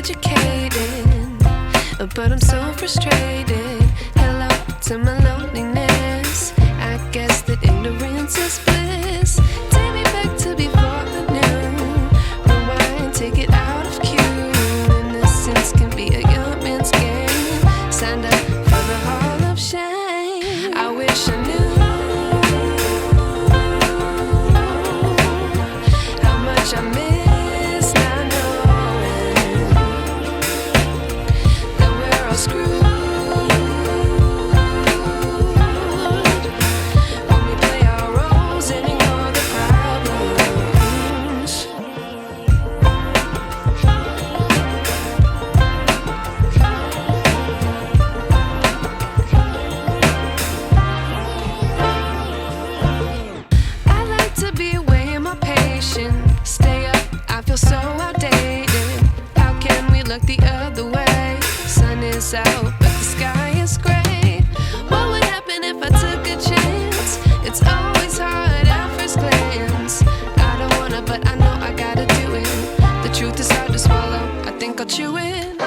educated, but I'm so frustrated. Hello to my loneliness. I guess that ignorance is bliss. Take me back to before I knew. Rewind, take it out of cue. Innocence can be a young man's game. Signed up for the hall of shame. I wish I knew how much I miss not knowing that we're all screwed. When we play our roles and ignore the problems. I like to be away in my patience. Stay up, I feel so outdated. How can we look the other way? Sun is out, but the sky is gray. What would happen if I took a chance? It's always hard at first glance. I don't wanna, but I know I gotta do it. The truth is hard to swallow, I think I'll chew it.